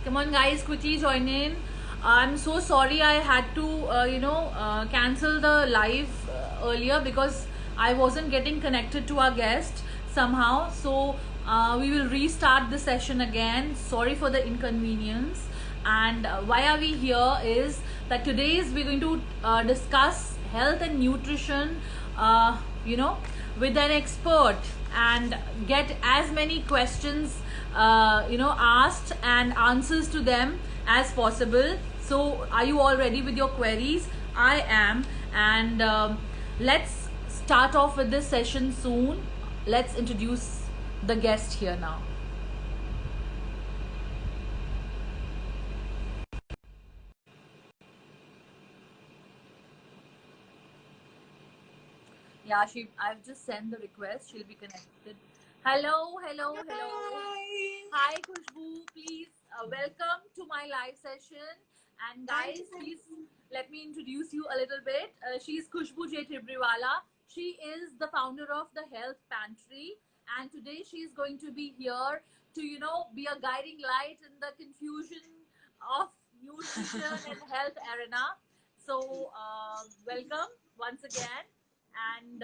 Come on, guys, quickly join in. I'm so sorry I had to, cancel the live earlier because I wasn't getting connected to our guest somehow. So we will restart the session again. Sorry for the inconvenience. And why are we here is that today is we're going to discuss health and nutrition, with an expert and get as many questions asked and answers to them as possible. So are you all ready with your queries? I am. And let's start off with this session soon. Let's introduce the guest here now. Yeah, I've just sent the request. She'll be connected. Hello, hello, hello. Hi, Khushbu. Please welcome to my live session. And guys, please let me introduce you a little bit. She's Khushbu J. Tibriwala. She is the founder of the Health Pantry. And today she's going to be here to, be a guiding light in the confusion of nutrition and health arena. So, welcome once again. And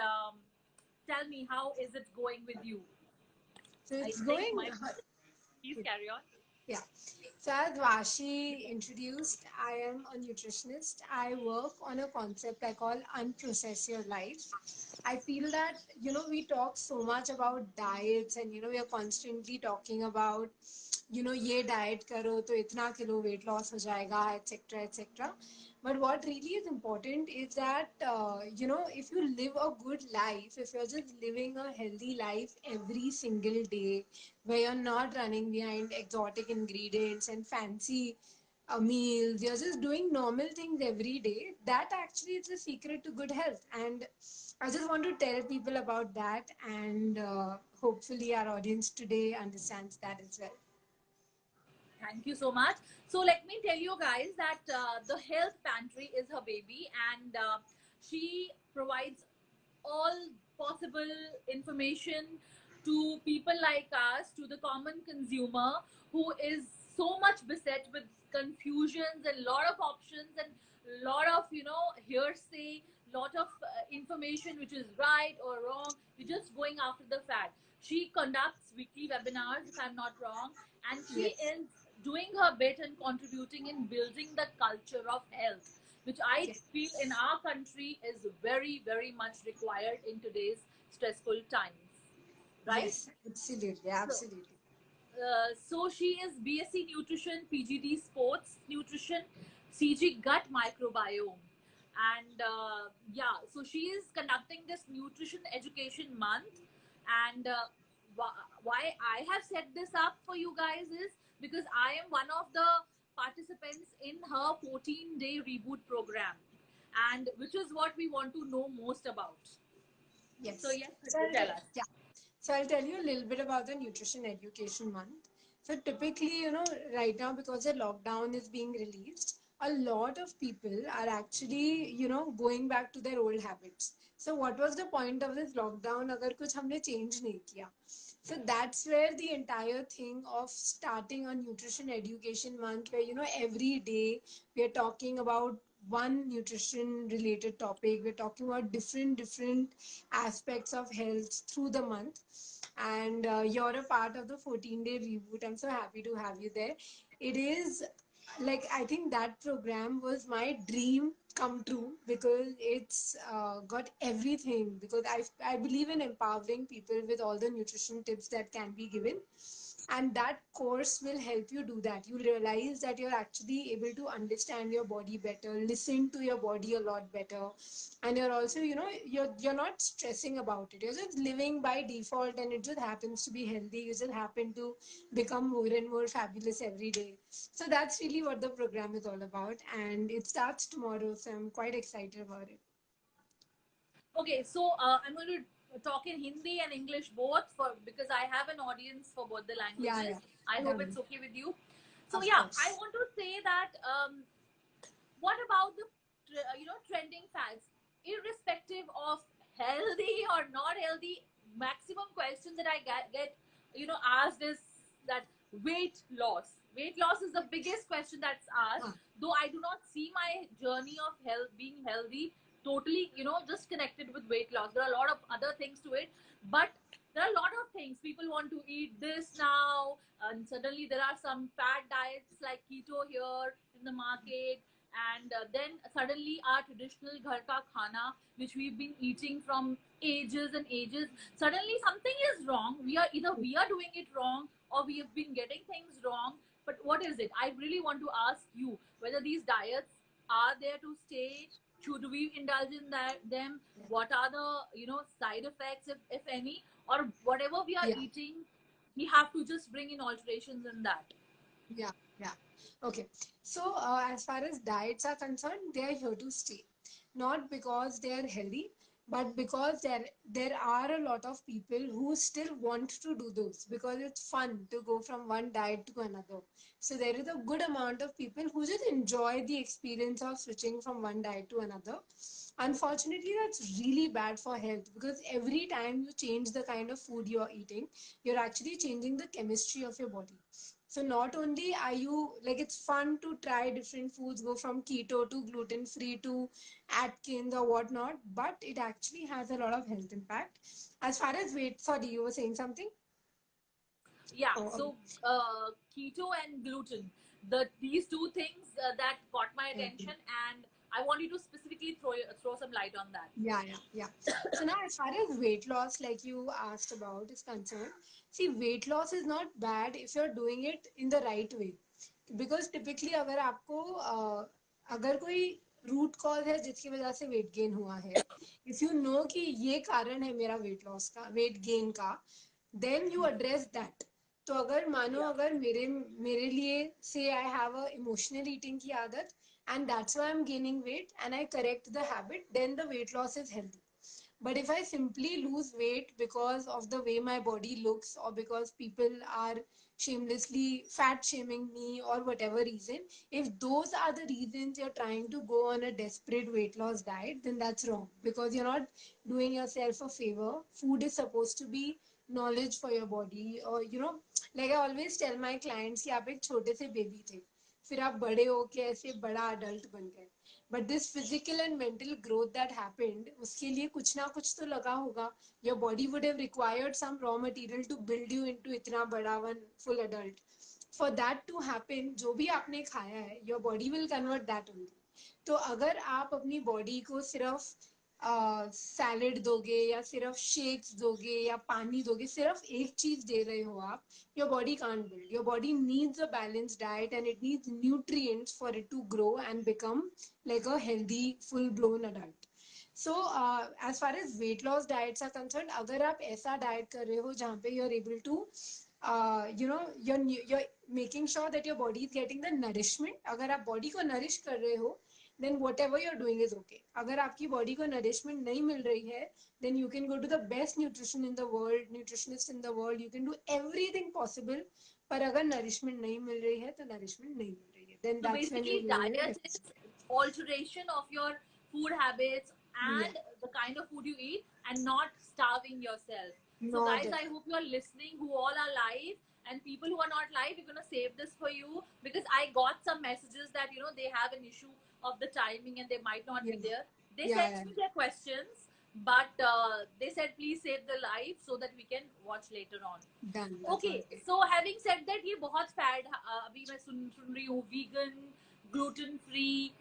tell me, how is it going with you? So it's going. Please carry on. Yeah. So as Vashi introduced, I am a nutritionist. I work on a concept I call unprocess your life. I feel that, we talk so much about diets and, we are constantly talking about, ये diet करो तो इतना kilo weight loss हो जाएगा, etc., etc. But what really is important is that, if you live a good life, if you're just living a healthy life every single day, where you're not running behind exotic ingredients and fancy meals, you're just doing normal things every day, that actually is the secret to good health. And I just want to tell people about that, and hopefully our audience today understands that as well. Thank you so much. So let me tell you guys that the Health Pantry is her baby, and she provides all possible information to people like us, to the common consumer who is so much beset with confusions and lot of options and lot of hearsay, lot of information which is right or wrong. You're just going after the fact. She conducts weekly webinars, if I'm not wrong, and she Yes. is doing her bit and contributing in building the culture of health, which I Yes. feel in our country is very, very much required in today's stressful times, right? Yes, absolutely, So, absolutely. so she is BSc Nutrition, PGD Sports Nutrition, CG Gut Microbiome. And yeah, so she is conducting this Nutrition Education Month. And why I have set this up for you guys is because I am one of the participants in her 14-day reboot program, and which is what we want to know most about. Yes. So, yes, So tell us. yeah. So I'll tell you a little bit about the Nutrition Education Month. So typically, right now because the lockdown is being released, a lot of people are actually, going back to their old habits. So what was the point of this lockdown अगर कुछ हमने change नहीं किया? So that's where the entire thing of starting a nutrition education month, where every day we are talking about one nutrition related topic. We're talking about different aspects of health through the month. And you're a part of the 14-day reboot. I'm so happy to have you there. It is like, I think that program was my dream come true, because it's got everything, because I believe in empowering people with all the nutrition tips that can be given, and that course will help you do that. You'll realize that you're actually able to understand your body better, listen to your body a lot better, and you're also, you're not stressing about it. You're just living by default, and it just happens to be healthy. You just happen to become more and more fabulous every day. So that's really what the program is all about, and it starts tomorrow, so I'm quite excited about it. Okay, so I'm going to talk in Hindi and English both for because I have an audience for both the languages. Yeah, I hope done. it's okay with you. So Of yeah, I course. want to say that what about the trending fads, irrespective of healthy or not healthy? Maximum questions that I get asked is that weight loss. weight loss is the biggest question that's asked. Huh. Though I do not see my journey of health being healthy totally, just connected with weight loss. There are a lot of other things to it, but there are a lot of things. People want to eat this now, and suddenly there are some fad diets like keto here in the market, and then suddenly our traditional ghar ka khana, which we've been eating from ages and ages, suddenly something is wrong. We are doing it wrong, or we have been getting things wrong. But what is it? I really want to ask you whether these diets are there to stay. Should we indulge in them? What are the side effects, if any, or whatever we are Yeah. eating, we have to just bring in alterations in that. Yeah, yeah. Okay. So, as far as diets are concerned, they are here to stay. Not because they are healthy, but because there are a lot of people who still want to do those because it's fun to go from one diet to another. So there is a good amount of people who just enjoy the experience of switching from one diet to another. Unfortunately, that's really bad for health because every time you change the kind of food you're eating, you're actually changing the chemistry of your body. So not only are you like it's fun to try different foods, go from keto to gluten free to Atkins or whatnot, but it actually has a lot of health impact. As far as weight, sorry, you were saying something? Yeah, Oh, so keto and gluten, these two things that caught my okay. attention, and I want you to specifically throw some light on that. Yeah, yeah, yeah. So now, as far as weight loss, like you asked about, is concerned, see, weight loss is not bad if you're doing it in the right way. Because typically, अगर आपको अगर कोई root cause है जिसकी वजह से weight gain हुआ है, इफ यू नो कि ये कारण है मेरा वेट लॉस का, वेट गेन का, देन यू एड्रेस दैट. तो अगर मानो Yeah. अगर मेरे मेरे लिए से I have a emotional eating की आदत and that's why I'm gaining weight and I correct the habit, then the weight loss is healthy. But if I simply lose weight because of the way my body looks or because people are shamelessly fat shaming me or whatever reason, if those are the reasons you're trying to go on a desperate weight loss diet, then that's wrong because you're not doing yourself a favor. Food is supposed to be knowledge for your body, or like I always tell my clients कि आप एक छोटे से baby थे, फिर आप बड़े हो के ऐसे बड़ा अडल्ट बन गए, but this physical and mental growth that happened, उसके लिए कुछ ना कुछ तो लगा होगा. Your body would have required some raw material to build you into इतना बड़ा one full adult. For that to happen, जो भी आपने खाया है, your body will convert that only. तो अगर आप अपनी बॉडी को सिर्फ सैलेड दोगे या सिर्फ शेक्स दोगे या पानी दोगे, सिर्फ एक चीज दे रहे हो आप, your body can't build. Your body needs a balanced diet and it needs nutrients for it to grow and become like a healthy, full-blown adult. So, as far as weight loss diets are concerned, अगर आप ऐसा diet कर रहे हो जहाँ पे you're able to, you're making sure that your body is getting the nourishment. अगर आप body को nourish कर रहे हो, then whatever you're doing is okay. अगर आपकी body को nourishment नहीं मिल रही है, then you can go to the best nutrition in the world, nutritionist in the world. You can do everything possible. पर अगर nourishment नहीं मिल रही है, तो nourishment नहीं मिल रही है. Then So that's when you're basically, going in a diet is deficit. alteration of your food habits Yeah. and the kind of food you eat, and not starving yourself. So, Not guys, at I hope you are listening who all are live, and people who are not live, we're gonna save this for you because I got some messages that they have an issue of the timing and they might not yeah. be there. They Yeah, sent yeah. me their questions, but they said please save the live so that we can watch later on. Done. That's Okay, okay. so having said that, ये बहुत fed अभी मैं सुन रही हूँ, vegan, gluten free.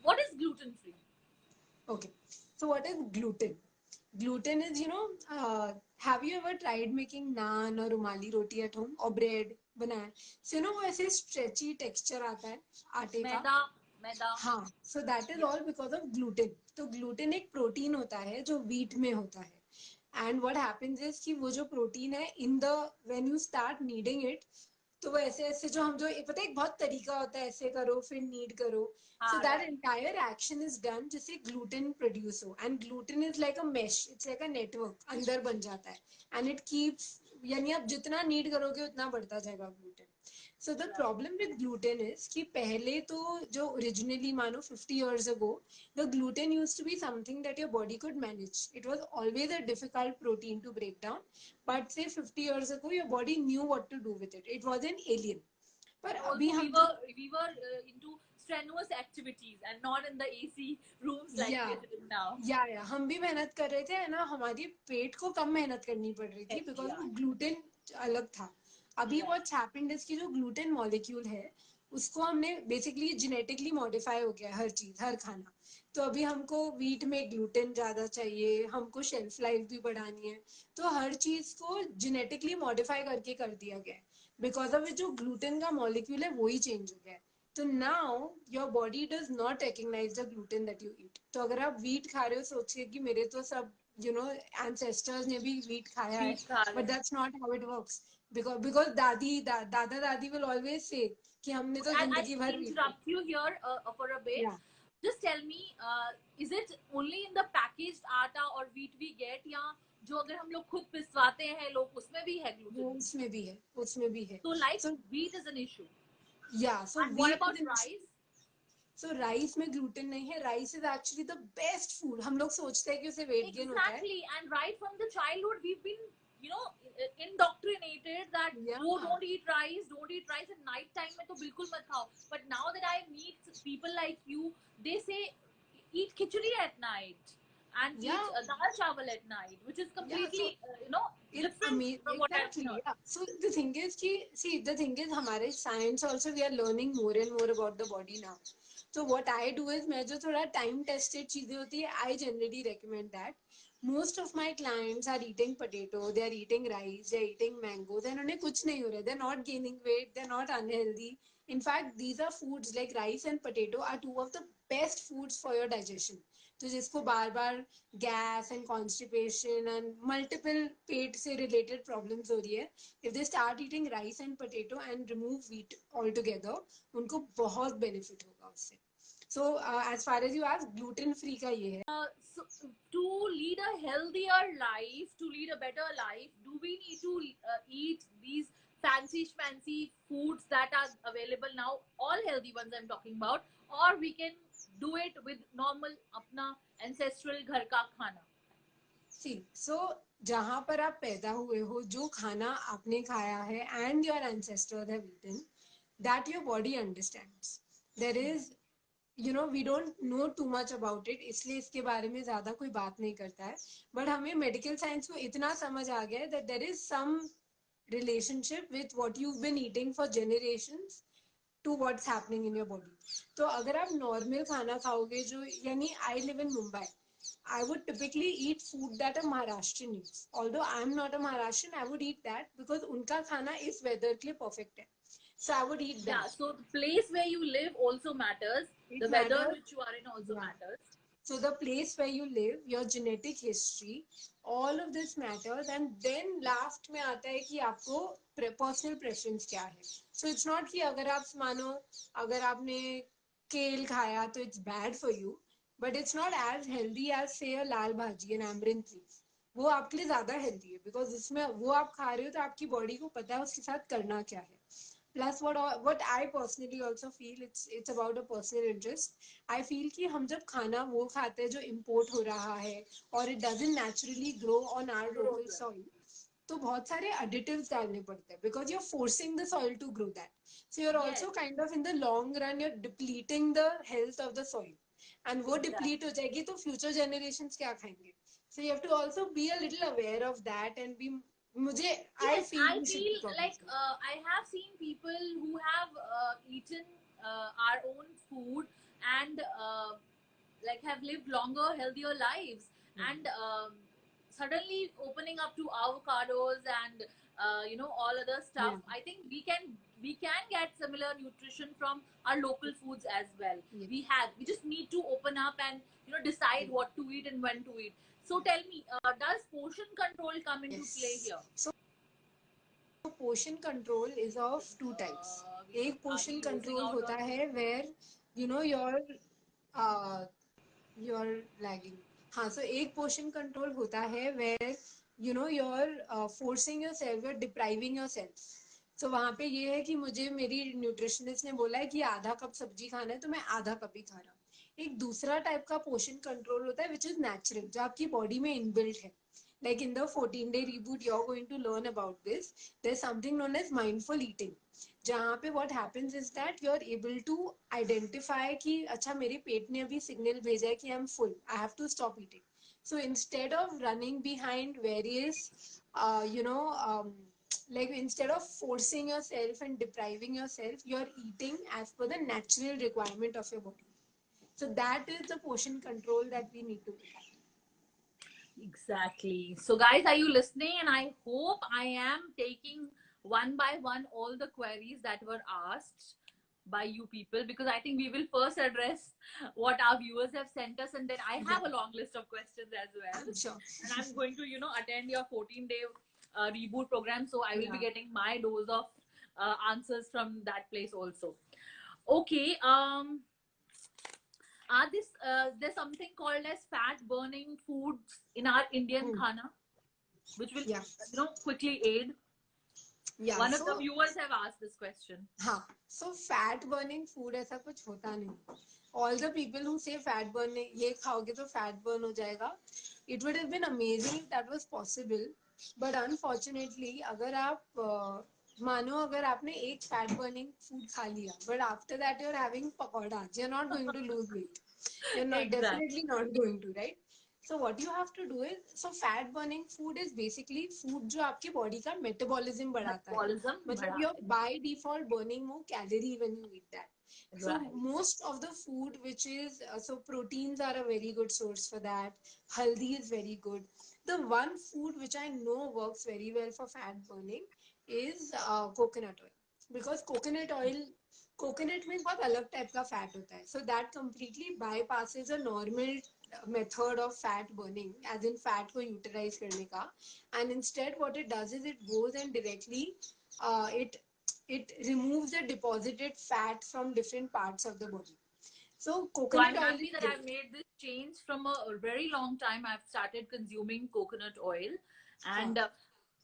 What is gluten free? Okay. So what is gluten? Gluten is, have you ever tried making naan or rumali roti at home or bread बनाया? So वो ऐसे stretchy texture आता है आटे का. मैदा, मैदा. हाँ, so that is Yeah. all because of gluten. तो gluten एक प्रोटीन होता है जो wheat में होता है. And what happens is कि वो जो प्रोटीन है when you start kneading it, तो वो ऐसे ऐसे जो हम जो पता है एक बहुत तरीका होता है, ऐसे करो फिर knead करो. So that Right. entire action is done जिससे gluten produce हो. And gluten is like a mesh, it's like a network, अंदर बन जाता है. And it keeps, यानी आप जितना knead करोगे उतना बढ़ता जाएगा gluten. So the problem with gluten is कि पहले तो जो originally मानो 50 years ago, the gluten used to be something that your body could manage. It was always a difficult protein to break down, but say 50 years ago, your body knew what to do with it. It was an alien. पर And अभी also हम तो we were into strenuous activities and not in the AC rooms like या we are in now. या हम भी मेहनत कर रहे थे है ना, हमारी पेट को कम मेहनत करनी पड़ रही थी बिकॉज Yeah. वो ग्लूटेन अलग था. अभी Right. व्हाट्स हैपेंड इज की जो ग्लूटेन मॉलिक्यूल है उसको हमने बेसिकली जेनेटिकली मॉडिफाई हो गया, हर चीज हर खाना. तो अभी हमको वीट में ग्लूटेन ज्यादा चाहिए, हमको शेल्फ लाइफ भी बढ़ानी है, तो हर चीज को जेनेटिकली मॉडिफाई करके कर दिया गया है. बिकॉज ऑफ जो ग्लूटेन का मॉलिक्यूल है वही चेंज हो गया है. तो now your body does not recognise the gluten that you eat. तो अगर आप वीट खा रहे हो सोचिए कि मेरे तो सब एंसेस्टर्स ने भी वीट खाया है, Wheat खा बट रहे हैं. That's not how it works. Because दादा दादी विल ऑलवेज से कि हमने तो I जिंदगी भर wheat interrupt you here for a bit. या Just tell me, is it only in the packaged atta or wheat we get, या जो अगर हम लोग खुद पिसवाते हैं लोग उसमें भी है वो gluten? उसमें भी है. So like so wheat is an issue. या सो And what about rice? So rice में ग्लूटेन नहीं है. Rice is actually the best food. हम लोग सोचते हैं कि उसे वेट गेन होता है. Exactly. And right from the childhood, we've been, indoctrinated that Yeah. oh, don't eat rice at night time में तो बिल्कुल मत खाओ. But now that I meet people like you, they say eat khichdi at night and Yeah. eat dal chawal at night, which is completely It's different amazing. from what I've Exactly. heard. Yeah. So the thing is हमारे science also we are learning more and more about the body now. So what I do is मैं जो थोड़ा time tested चीजें होती है, I generally recommend that. Most of my clients are eating potato, they are eating rice, they are eating mango. Then उन्हें कुछ नहीं हो रहा है. They're not gaining weight, they're not unhealthy. In fact, these are foods like rice and potato are two of the best foods for your digestion. तो जिसको बार बार gas and constipation and multiple पेट से रिलेटेड प्रॉब्लम्स हो रही है, if they start eating rice and potato and remove wheat all together, उनको बहुत बेनिफिट होगा उससे. So as far as you ask, gluten free का ये है. So to lead a healthier life, to lead a better life, do we need to eat these fancy schmancy foods that are available now, all healthy ones I'm talking about, or we can do it with normal अपना ancestral घर का खाना? सी सो जहां पर आप पैदा हुए हो, जो खाना आपने खाया है and your ancestors have eaten, that your body understands. There is we don't know too much about it, इसलिए इसके बारे में ज्यादा कोई बात नहीं करता है. बट हमें मेडिकल साइंस को इतना समझ आ गया है that there is some relationship with what you been eating for generations to what's happening in your body. तो अगर आप नॉर्मल खाना खाओगे, जो यानी I live in Mumbai, I would typically eat food that a Maharashtrian eats. Although I am not a Maharashtrian, I would eat that because उनका खाना इस weather के लिए perfect है. So I would eat that. Yeah, so the place where you live also matters. It The weather matters. which you are in also Yeah. matters. So the place where you live, your genetic history, all of this matters. And then last में आता है कि आपको personal preference क्या है. So it's not कि अगर आप मानो अगर आपने केल खाया तो it's bad for you, but it's not as healthy as say a लाल भाजी and amaranth leaf. वो आपके लिए ज्यादा हेल्दी है बिकॉज उसमें वो आप खा रहे हो तो आपकी बॉडी को पता है उसके साथ करना क्या है. Plus what I personally also feel, it's about a personal interest. I feel कि हम जब खाना वो खाते हैं जो import हो रहा है और it doesn't naturally grow on our local soil, तो बहुत सारे additives डालने पड़ते हैं because you're forcing the soil to grow that. So you're also Yes. kind of in the long run you're depleting the health of the soil. And वो deplete हो जाएगी तो future generations क्या खाएंगे? So you have to also be a little aware of that and be मुझे Yes, I I feel feel like I have seen people who have eaten our own food and like have lived longer, healthier lives, and suddenly opening up to avocados and all other stuff. Yeah. I think we can get similar nutrition from our local foods as well. Yeah. We just need to open up and decide what to eat and when to eat. So tell me, does portion control come into play here? So portion control is of two types. एक portion control होता है where you're lagging. हाँ, so एक portion control होता है where you're forcing yourself, you're depriving yourself. So वहाँ पे ये है कि मुझे मेरी न्यूट्रिशनिस्ट ने बोला है कि आधा कप सब्जी खाना है तो मैं आधा कप ही खा रहा हूँ. एक दूसरा टाइप का पोर्शन कंट्रोल होता है विच इज नेचुरल, जो आपकी बॉडी में इनबिल्ट है. Like in the 14-day reboot, you're going to learn about this. There's something known as mindful eating. जहाँ पे what happens is that you're able to identify कि अच्छा मेरे पेट ने अभी signal भेजा है कि I'm full, I have to stop eating. So instead of running behind various, like instead of forcing yourself and depriving yourself, you're eating as per the natural requirement of your body. So that is the portion control that we need to look at. Exactly. So, guys, are you listening? And I hope I am taking one by one all the queries that were asked by you people, because I think we will first address what our viewers have sent us, and then I have a long list of questions as well. Sure. And I'm going to, attend your 14-day reboot program, so I will be getting my dose of answers from that place also. Okay. There's something called as fat burning foods in our Indian khana, which will quickly aid. One of the viewers have asked this question. So fat burning food ऐसा कुछ होता नहीं. All the people who say fat burning, ये खाओगे तो fat burn हो जाएगा. It would have been amazing if that was possible, but unfortunately अगर आप मानो अगर आपने एक fat burning food खा लिया, but after that you're having pakoras, you're not going to lose weight. You're not definitely not going to, right? So what you have to do is, so fat burning food is basically food जो आपके body का metabolism बढ़ाता है. मतलब you're by default burning more calorie when you eat that. So most of the food which is, so proteins are a very good source for that. Haldi is very good. The one food which I know works very well for fat burning is coconut oil. Because coconut में बहुत अलग type का fat होता है. So that completely bypasses a normal method of fat burning, as in fat को utilize करने का, and instead what it does is it goes and directly it removes the deposited fat from different parts of the body. So coconut oil. I'm happy that I've made this change from a very long time. I've started consuming coconut oil, and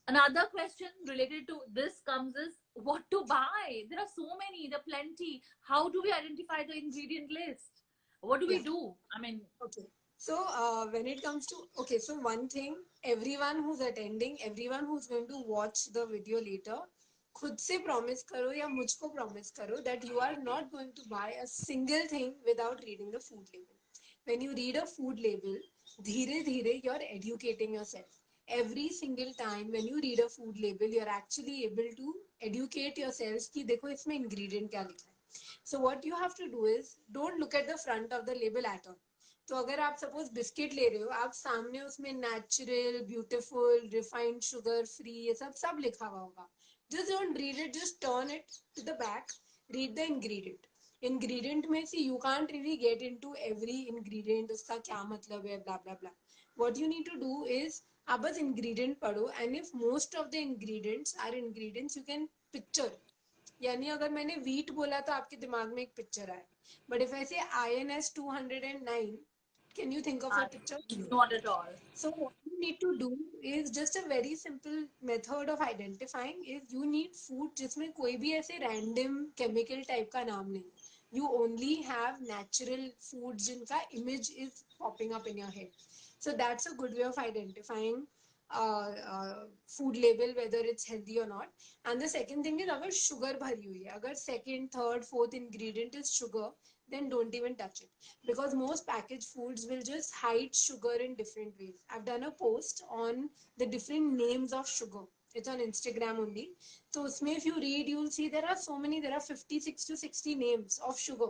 another question related to this comes is what to buy. There are so many, there are plenty. How do we identify the ingredient list? What do we do? I mean, okay. So when it comes to, okay, so one thing, everyone who's attending, everyone who's going to watch the video later, खुद से promise करो या मुझको promise करो that you are not going to buy a single thing without reading the food label. When you read a food label, धीरे धीरे you're educating yourself. Every single time when you read a food label, you're actually able to educate yourself कि देखो इसमें ingredient क्या लिखा है. So what you have to do is, don't look at the front of the label at all. तो अगर आप suppose biscuit ले रहे हो, आप सामने उसमें natural, beautiful, refined sugar free, ये सब लिखा हुआ होगा. Just don't read it, just turn it to the back, read the ingredient. Ingredient में से you can't really get into every ingredient, उसका क्या मतलब है, blah blah blah. What you need to do is, आप बस ingredient पढ़ो, and if most of the ingredients are ingredients you can picture. यानी अगर मैंने wheat बोला तो आपके दिमाग में एक पिक्चर आए. But if I say INS 209, can you think of a picture? Not at all. So what you need to do is just a very simple method of identifying is you need food जिसमें कोई भी ऐसे random chemical type का नाम नहीं. You only have natural foods जिनका image is popping up in your head. So that's a good way of identifying food label whether it's healthy or not. And the second thing is अगर sugar भरी हुई है, अगर second, third, fourth ingredient is sugar, then don't even touch it, because most packaged foods will just hide sugar in different ways. I've done a post on the different names of sugar. It's on Instagram only. So if you read, you'll see there are so many, there are 56 to 60 names of sugar,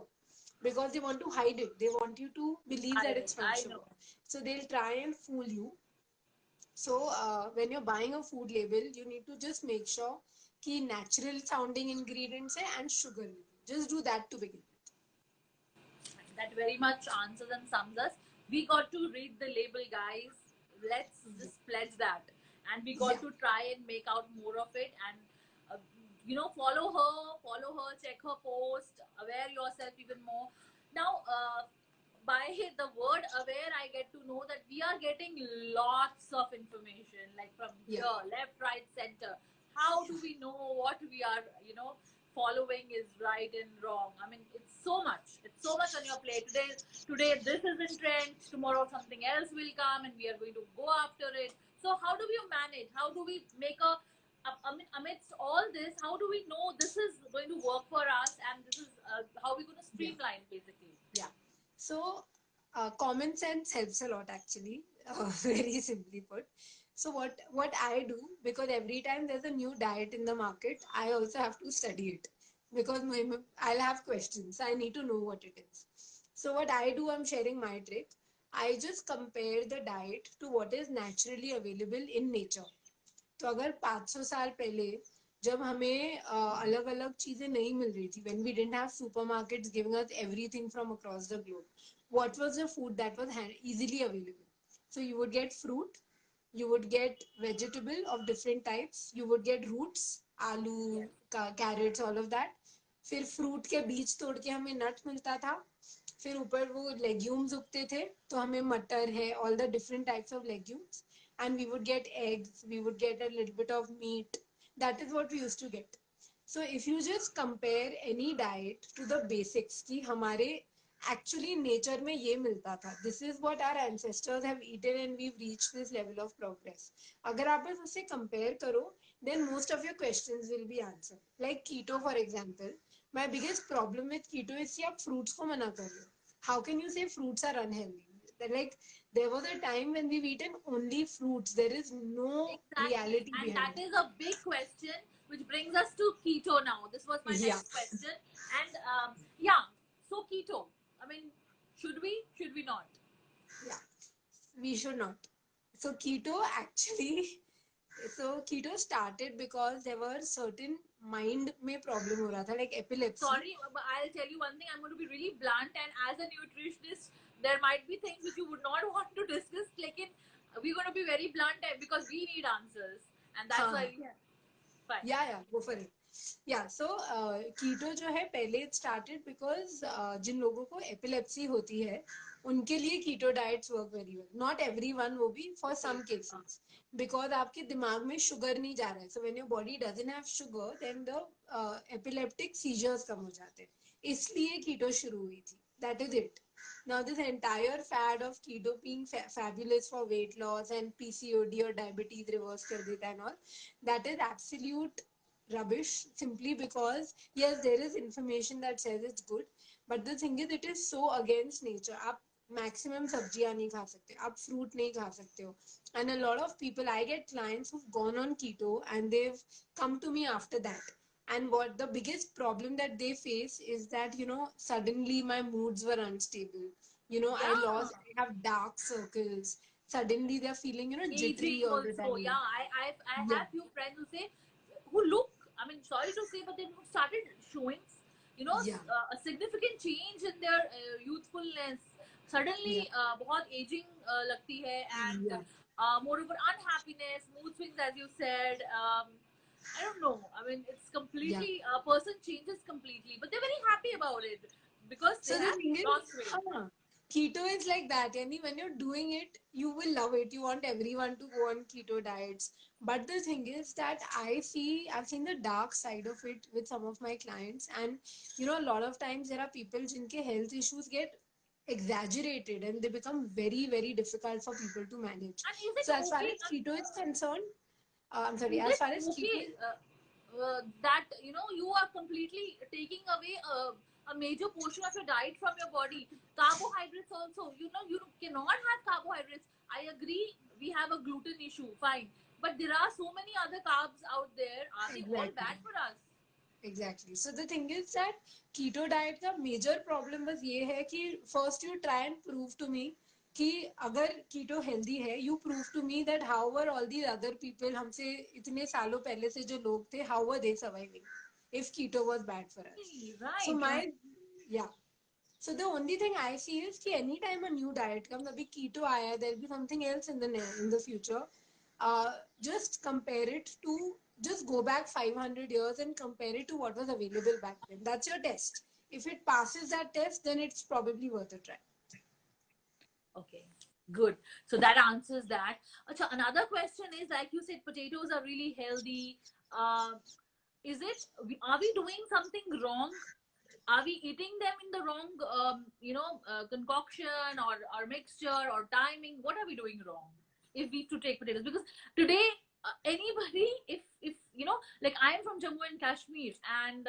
because they want to hide it. They want you to believe that it's from sugar. So they'll try and fool you. So when you're buying a food label, you need to just make sure कि natural sounding ingredients है and sugar. Just do that to begin. That very much answers and sums us. We got to read the label, guys. Let's just pledge that, and we got to try and make out more of it, and follow her, check her post, aware yourself even more. Now, by the word aware, I get to know that we are getting lots of information, like from here, left, right, center. How do we know what we are, following is right and wrong? I mean, it's so much on your plate. Today this is in trend, tomorrow something else will come and we are going to go after it. So how do we manage? How do we make a amidst all this, how do we know this is going to work for us, and this is how we're going to Yeah. streamline, basically? Yeah. So, common sense helps a lot actually, very simply put. So what I do, because every time there's a new diet in the market, I also have to study it because I'll have questions. I need to know what it is. So what I do, I'm sharing my trick. I just compare the diet to what is naturally available in nature. तो अगर 500 साल पहले जब हमें अलग अलग चीजें नहीं मिल रही थी, when we didn't have supermarkets giving us everything from across the globe, what was the food that was easily available? So you would get fruit, you would get vegetable of different types, you would get roots, आलू, Yes. carrots, all of that. फिर fruit के बीज तोड़ के हमें नट मिलता था. फिर ऊपर वो लेग्यूम्स उगते थे, तो हमें मटर है, all the different types of legumes, and we would get eggs, we would get a little bit of meat. That is what we used to get. So if you just compare any diet to the basics कि हमारे actually nature में ये मिलता था, this is what our ancestors have eaten and we've reached this level of progress. अगर आप बस उसे compare करो, then most of your questions will be answered. Like keto for example, my biggest problem with keto is कि आप fruits को मना कर रहे हो. How can you say fruits are unhealthy? Like there was a time when we've eaten only fruits. There is no Exactly. reality And that behind it. is a big question, which brings us to keto now. This was my Yeah, next question. And yeah, so keto. I mean, should we not? yeah. We should not. So keto actually, so keto started because there were certain mind में problem हो रहा था, like epilepsy. Sorry, but I'll tell you one thing. I'm going to be really blunt, and as a nutritionist, there might be things which you would not want to discuss. Like, we're going to be very blunt because we need answers, and that's why हाँ, we have. Fine. yeah, go for it. Yeah, so keto जो है पहले it started because जिन लोगों को epilepsy होती है, उनके लिए keto diets work very well. Not everyone वो भी, for some cases, because आपके दिमाग में sugar नहीं जा रहा है. So when your body doesn't have sugar, then the epileptic seizures कम हो जाते हैं. इसलिए keto शुरू हुई थी. That is it. Now this entire fad of keto being fabulous for weight loss and PCOD or diabetes reverse कर देता है and all, that is absolute rubbish, simply because yes, there is information that says it's good, but the thing is it is so against nature. आप maximum सब्जियां नहीं खा सकते, आप fruit नहीं खा सकते हो. And a lot of people, I get clients who've gone on keto and they've come to me after that, and what the biggest problem that they face is that, suddenly my moods were unstable. I Yeah. lost, I have dark circles. Suddenly they're feeling, Aging jittery all the also. time. Yeah, I Yeah, have few friends who say, who look. I mean, sorry to say, but they've started showing, yeah, a significant change in their youthfulness. yeah, Suddenly, बहुत aging लगती है, and yeah. moreover unhappiness, mood swings, as you said. I don't know. I mean, it's Yeah. completely a person changes completely, but they're very happy about it because they So the have thing is, lost weight. keto is like that. Yani when you're doing it, you will love it. You want everyone to go on keto diets. But the thing is that I've seen the dark side of it with some of my clients. And, a lot of times there are people jinke health issues get exaggerated and they become very, very difficult for people to manage. And is it So as far okay? as keto is concerned, I'm sorry, Is as it far as keto okay that you are completely taking away a major portion of your diet from your body? Carbohydrates also. You cannot have carbohydrates. I agree. We have a gluten issue. Fine, but there are so many other carbs out there. Are they all exactly. bad for us? Exactly. So the thing is that keto diet का major problem बस ये है कि first you try and prove to me कि अगर keto healthy है, you prove to me that how were all these other people, हमसे इतने सालों पहले से जो लोग थे, how were they surviving if keto was bad for us? So Right. yeah. So the only thing I see is कि anytime a new diet comes, अभी keto आया, there'll be something else in the future. Just compare it to, just go back 500 years and compare it to what was available back then. That's your test. If it passes that test, then it's probably worth a try. Okay, good. So that answers that. Achha, another question is, like you said, potatoes are really healthy. Is it? Are we doing something wrong? Are we eating them in the wrong, concoction or mixture or timing? What are we doing wrong if we to take potatoes? Because today, anybody, if like I'm from Jammu and Kashmir, and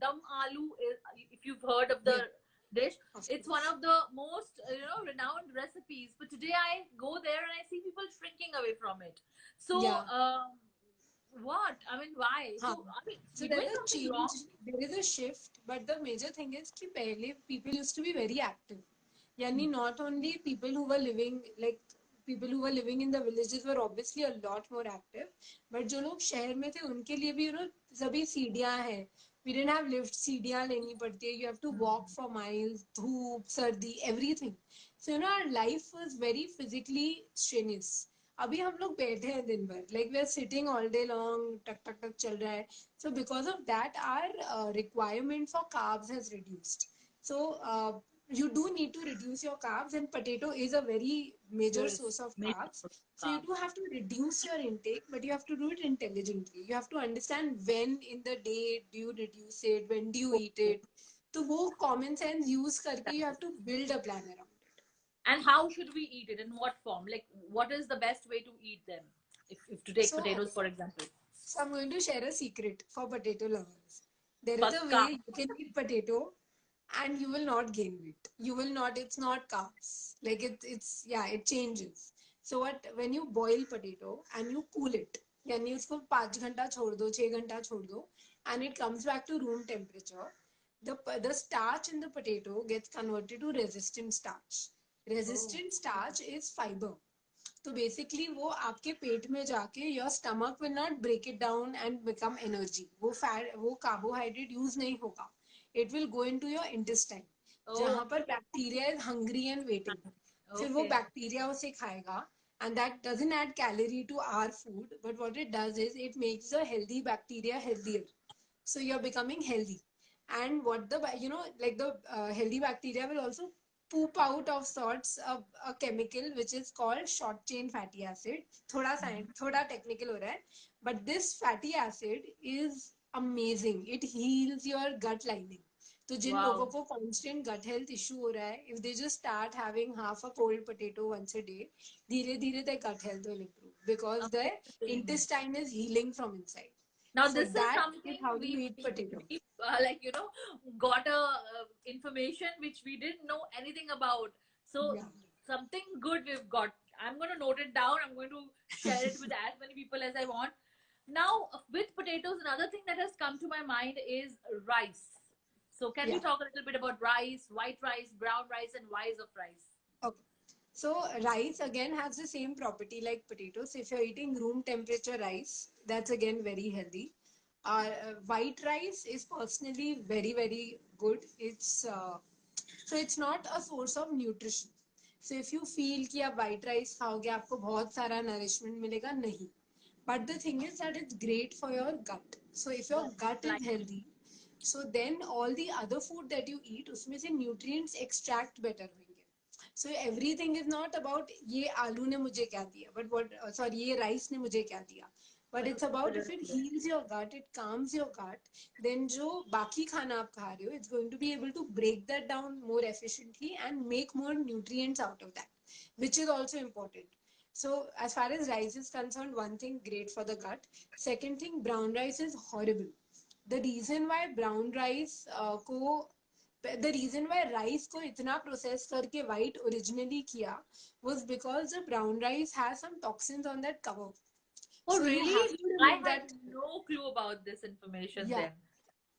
dum aloo is, if you've heard of Yeah, the dish, of it's one course. of the most renowned recipes. But today I go there and I see people shrinking away from it. So Yeah. what? I mean, why? Huh. So I mean, So we there's doing a something change, wrong? there is a shift, but the major thing is कि पहले people used to be very active. Yani not only people who were living like people who were living in the villages were obviously a lot more active, but जो लोग शहर में थे उनके लिए भी सभी सीढ़ियां हैं. We didn't have lift, सीढ़ियां लेनी पड़ती है. You have to walk for miles, धूप, सर्दी, everything. So our life was very physically strenuous. अभी हम लोग बैठे हैं दिन भर, like we are sitting all day long, टक टक टक चल रहा है. So because of that our requirement for carbs has reduced. So you do need to reduce your carbs, and potato is a very major Yes, source of major carbs. So you carbs. do have to reduce your intake, but you have to do it intelligently. You have to understand when in the day do you reduce it, when do you eat Okay. it. तो वो common sense use करके you have to build a plan around it. And how should we eat it? In what form? Like, what is the best way to eat them? If to take So potatoes, okay, for example. so I'm going to share a secret for potato lovers. There is a Pakka. way you can eat potato and you will not gain weight. You will not, it's not carbs. Like it's yeah, it changes. So what when you boil potato and you cool it, यानी उसको 5 घंटा छोड़ दो, 6 घंटा छोड़ दो, and it comes back to room temperature, the starch in the potato gets converted to resistant starch. Oh, Resistant starch is fiber. तो basically वो आपके पेट में जाके your stomach will not break it down and become energy. वो fat, वो carbohydrate use नहीं होगा. It will go into your intestine, oh, जहां पर bacteria is hungry and waiting. फिर वो okay. बैक्टीरिया उसे खाएगा, and that doesn't add calorie to our food, but what it does is it makes the healthy bacteria healthier. So you're becoming healthy. And what the like the healthy bacteria will also poop out of sorts a chemical which is called short chain fatty acid. थोड़ा technical हो रहा है, but this fatty acid is amazing. It heals your gut lining. तो जिन लोगों Wow. को constant gut health issue हो रहा है, if they just start having half a cold potato once a day, धीरे धीरे their gut health will improve because the Amazing. intestine is healing from inside. Now So this is that is something how you we eat potato. we like got a information which we didn't know anything about. So Yeah. something good we've got. I'm going to note it down. I'm going to share it with as many people as I want. Now with potatoes, another thing that has come to my mind is rice. So can we Yeah. talk a little bit about rice, white rice, brown rice, and whys of rice? Okay. So rice again has the same property like potatoes. If you're eating room temperature rice, that's again very healthy. White rice is personally very very good. It's not a source of nutrition. So if you feel कि आप white rice खाओगे आपको बहुत सारा nourishment मिलेगा, नहीं. But the thing is that it's great for your gut. So if your Yes, gut is like healthy, so then all the other food that you eat उसमें से nutrients extract better होंगे. So everything is not about ये आलू ने मुझे क्या दिया, but sorry ये rice ने मुझे क्या दिया. But but it's about if it the heals your gut, it calms your gut, then जो बाकी खाना आप खा रहे हो, it's going to be able to break that down more efficiently and make more nutrients out of that, which is also important. So as far as rice is concerned, one thing great for the gut. Second thing, brown rice is horrible. The reason why brown rice को the reason why rice को इतना process करके white originally किया was because the brown rice has some toxins on that cover. Oh, So you have really? to I remove had that. no clue about this information Yeah, then.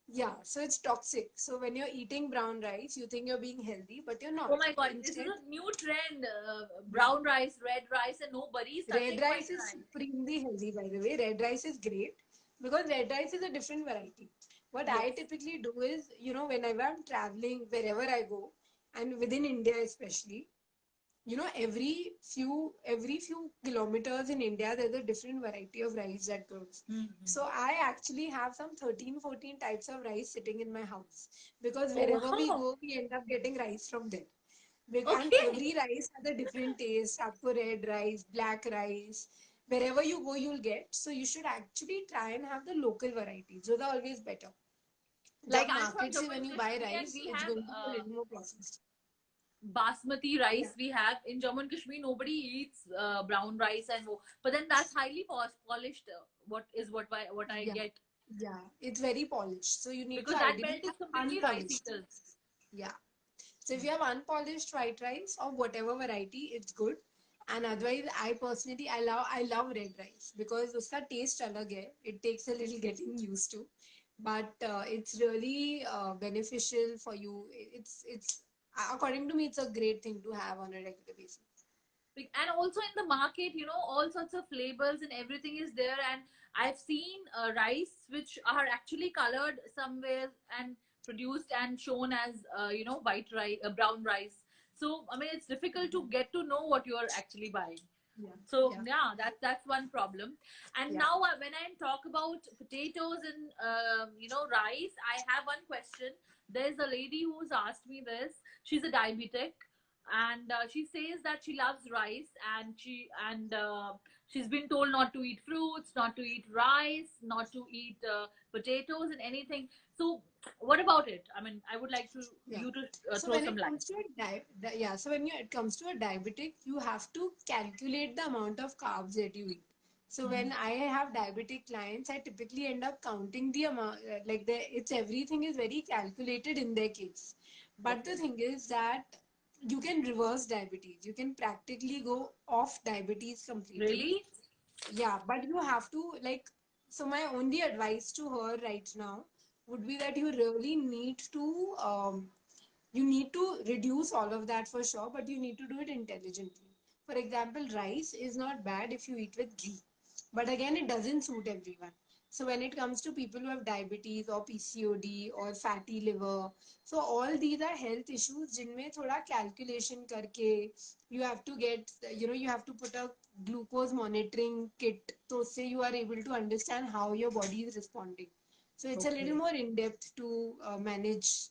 yeah. So it's toxic. So when you're eating brown rice, you think you're being healthy, but you're Oh not. my God, this is Instead, a new trend. yeah. Brown rice, red rice, and nobody is Red touching rice white is rice. supremely healthy, by the way. Red rice is great because red rice is a different variety. What I Yes. typically do is, whenever I'm traveling, wherever I go, and within India especially, every few kilometers in India, there's a different variety of rice that grows. Mhm. So I actually have some 13, 14 types of rice sitting in my house because Oh, wherever we wow. go, we end up getting rice from there. And Okay. every rice has a different taste. आपको red rice, black rice, wherever you go, you'll get. So you should actually try and have the local varieties. Those are always better. Like जब I'm from market से Jammu when and you buy Kashmir, and rice, we it's have going to be a little more processed. basmati rice we have in Jammu and Kashmir. Nobody eats brown rice, but then that's highly polished. What I Yeah, get, yeah, it's very polished. So you need to because that ideally belt is have completely rice unpolished. eaters. Yeah. So if you have unpolished white rice of whatever variety, it's good. And otherwise, I love red rice because uska taste alag hai. It takes a little getting used to, but it's really beneficial for you. It's according to me, it's a great thing to have on a regular basis. And also in the market, all sorts of labels and everything is there, and I've seen rice which are actually colored somewhere and produced and shown as white rice, brown rice. So I mean, it's difficult to get to know what you're actually buying. Yeah, So yeah, yeah, that's one problem. And yeah. now when I talk about potatoes and rice, I have one question. There's a lady who's asked me this. She's a diabetic, and she says that she loves rice, and she's been told not to eat fruits, not to eat rice, not to eat potatoes and anything. So what about it? I mean, I would like to Yeah. you to So throw when some it light. comes to so when it comes to a diabetic, you have to calculate the amount of carbs that you eat. So when Mhm. I have diabetic clients, I typically end up counting the amount, it's everything is very calculated in their case. But the Okay. thing is that you can reverse diabetes. You can practically go off diabetes completely. Really? Yeah, but you have to so my only advice to her right now would be that you need to reduce all of that for sure, but you need to do it intelligently. For example, rice is not bad if you eat with ghee, but again, it doesn't suit everyone. So when it comes to people who have diabetes or PCOD or fatty liver, so all these are health issues जिनमें थोड़ा calculation करके you have to get you have to put a glucose monitoring kit so say you are able to understand how your body is responding. So it's a little Okay. more in depth to manage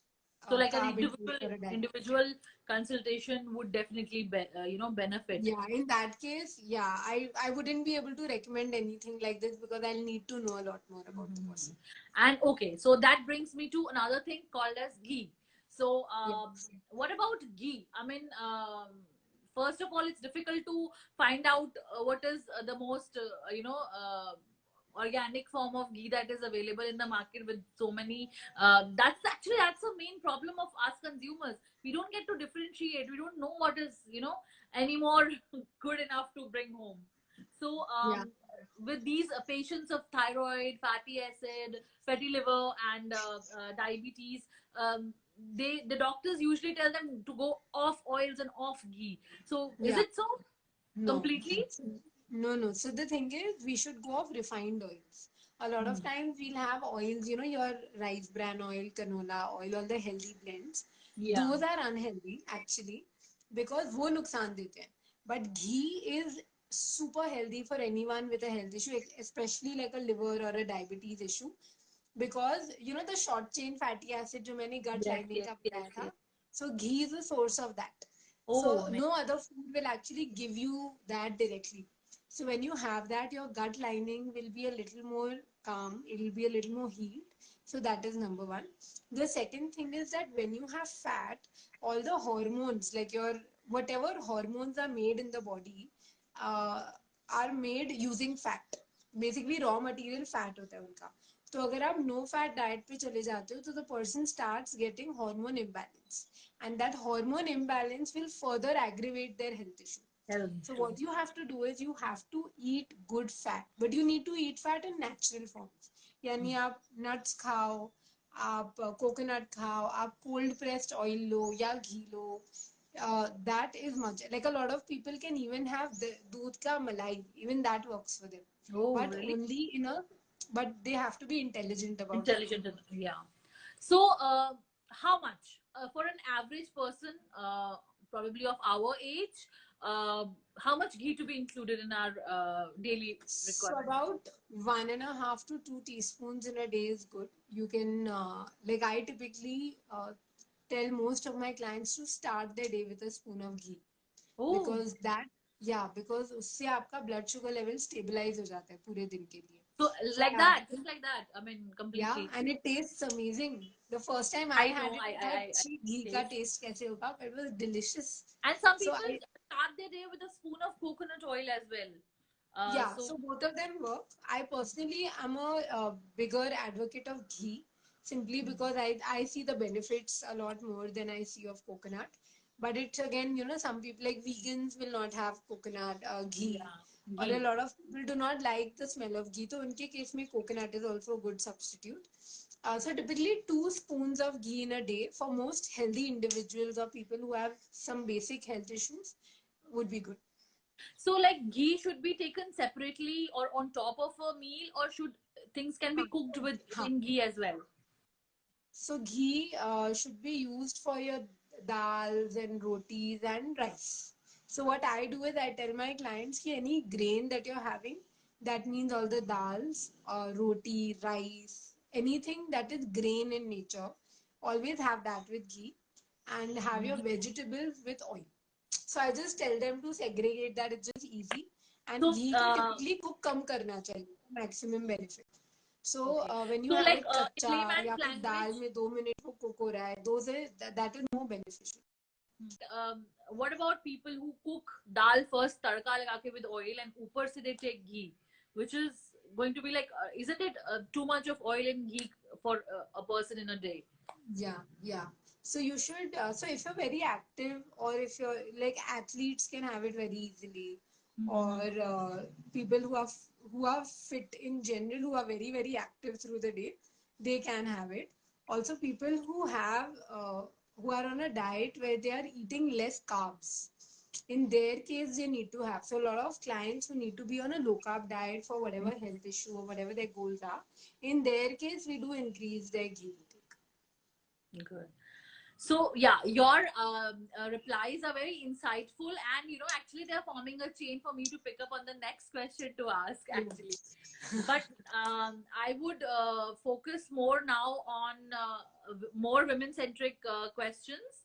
So like an carb intake for a diet. individual consultation would definitely benefit. Yeah, in that case, yeah, I wouldn't be able to recommend anything like this because I'll need to know a lot more about the Mhm. person. And okay, so that brings me to another thing called as ghee. So Yeah. what about ghee? I mean, first of all, it's difficult to find out what is the most organic form of ghee that is available in the market with so many. That's the main problem of us consumers. We don't get to differentiate. We don't know what is anymore good enough to bring home. So Yeah. with these patients of thyroid, fatty acid, fatty liver, and diabetes, the doctors usually tell them to go off oils and off ghee. So is Yeah. it so No. completely? No, no. So the thing is, we should go off refined oils. A lot of Mhm. times we'll have oils, your rice bran oil, canola oil, all the healthy blends. Yeah. Those are unhealthy actually because वो नुकसान देते हैं. But ghee is super healthy for anyone with a health issue, especially like a liver or a diabetes issue. Because the short chain fatty acid जो मैंने gut Yes, lining yes, का yes, बताया yes. था, so ghee is a source of that. Oh, So no other food will actually give you that directly. So when you have that, your gut lining will be a little more calm. It will be a little more healed. So that is number one. The second thing is that when you have fat, all the hormones, like your whatever hormones are made in the body, uh, are made using fat. Basically, raw material fat होता है उनका. तो अगर आप no fat diet पे चले जाते हो तो the person starts getting hormone imbalance and that hormone imbalance will further aggravate their health issue. health So issue. what you have to do is you have to eat good fat, but you need to eat fat in natural forms. यानी आप nuts खाओ, आप coconut खाओ, आप cold pressed oil लो या घी लो. That is much like a lot of people can even have the दूध का मलाई, even that works for them, Oh, but really? only but they have to be intelligent about that. Intelligent, yeah. So, how much for an average person, probably of our age, how much ghee to be included in our daily So requirement? about 1.5 to 2 teaspoons in a day is good. You can I typically tell most of my clients to start their day with a spoon of ghee Oh, because because उससे आपका blood sugar level stabilize हो जाता है पूरे दिन के लिए. so So like I that, have just like that. I mean, yeah, completely. and it tastes amazing. The first time I I had know. it, I thought, "Chhi, ghee ka Taste. taste kaise hoga?" But it was delicious. And some So people I, start their day with a spoon of coconut oil as well. yeah, So so both of them work. I personally am a bigger advocate of ghee simply because I see the benefits a lot more than I see of coconut. But it's again, some people like vegans will not have coconut ghee, yeah, or a ghee. lot of people do not like the smell of ghee. So, in case mein coconut is also a good substitute. So, typically, 2 spoons of ghee in a day for most healthy individuals or people who have some basic health issues would be good. So like ghee should be taken separately or on top of a meal, or should things can be cooked with Huh. in ghee as well? So ghee should be used for your dals and rotis and rice. So what I do is I tell my clients that any grain that you're having, that means all the dals, roti, rice, anything that is grain in nature, always have that with ghee and have your vegetables with oil. So I just tell them to segregate that. It's just easy. And So ghee ko typically cook kam karna chahiye, maximum benefit. So okay. when you So have like it in कच्चा layman's या फिर दाल language, में 2 minute वो cook हो रहा है, those are that is more beneficial. what about people who cook dal first, tadka lगा के with oil, and ऊपर से they take ghee, which is going to be like, isn't it too much of oil and ghee for a person in a day? Yeah, yeah. So you should. So if you're very active, or if you're like athletes can have it very easily, or people who are fit in general, who are very active through the day, they can have it. Also, people who are on a diet where they are eating less carbs. In their case, they need to have. So a lot of clients who need to be on a low carb diet for whatever health issue or whatever their goals are. In their case, we do increase their ghee intake. Good. So yeah, your replies are very insightful, and actually they're forming a chain for me to pick up on the next question to ask. Actually, but I would focus more now on more women-centric questions.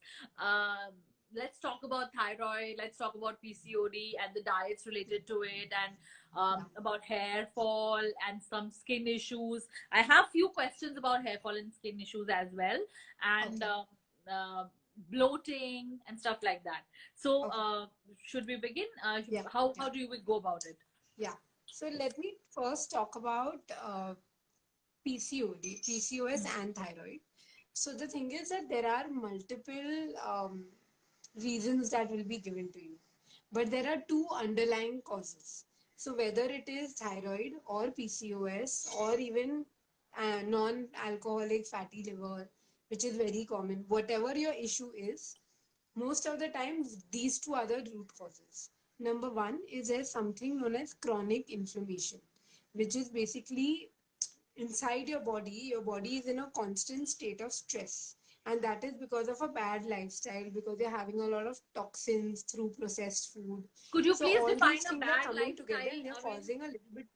Let's talk about thyroid. Let's talk about PCOD and the diets related to it, and about hair fall and some skin issues. I have few questions about hair fall and skin issues as well, and bloating and stuff like that. So, should we begin? Yeah. How do we go about it? Yeah. So let me first talk about PCOD, PCOS, and thyroid. So the thing is that there are multiple reasons that will be given to you, but there are two underlying causes. So whether it is thyroid or PCOS or even non-alcoholic fatty liver, which is very common, whatever your issue is, most of the time these two other root causes. Number one is there's something known as chronic inflammation, which is basically inside your body is in a constant state of stress. And that is because of a bad lifestyle, because you're having a lot of toxins through processed food. Could you So please all define these a things are bad coming together lifestyle? and they're I mean, causing a little bit.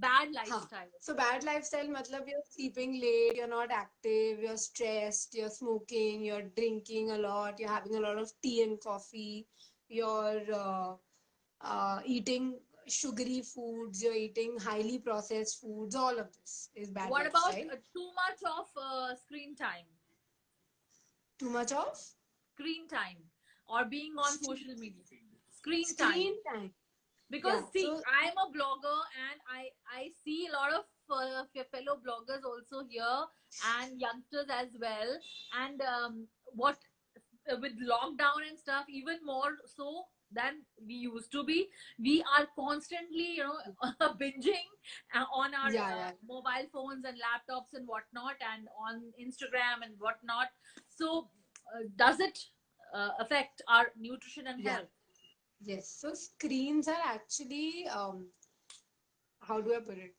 bad Huh. lifestyle. So bad lifestyle matlab you're sleeping late, you're not active, you're stressed, you're smoking, you're drinking a lot, you're having a lot of tea and coffee, you're eating sugary foods, you're eating highly processed foods. All of this is bad What about lifestyle. too much of screen time? Too much of Screen time, or being on social media. Screen time. screen time. Because Yeah. see, So I'm a blogger, and I see a lot of fellow bloggers also here, and youngsters as well. And what with lockdown and stuff, even more so than we used to be, we are constantly binging on our yeah. mobile phones and laptops and whatnot, and on Instagram and whatnot. So does it affect our nutrition and Yeah. health? Yes. So screens are actually how do I put it?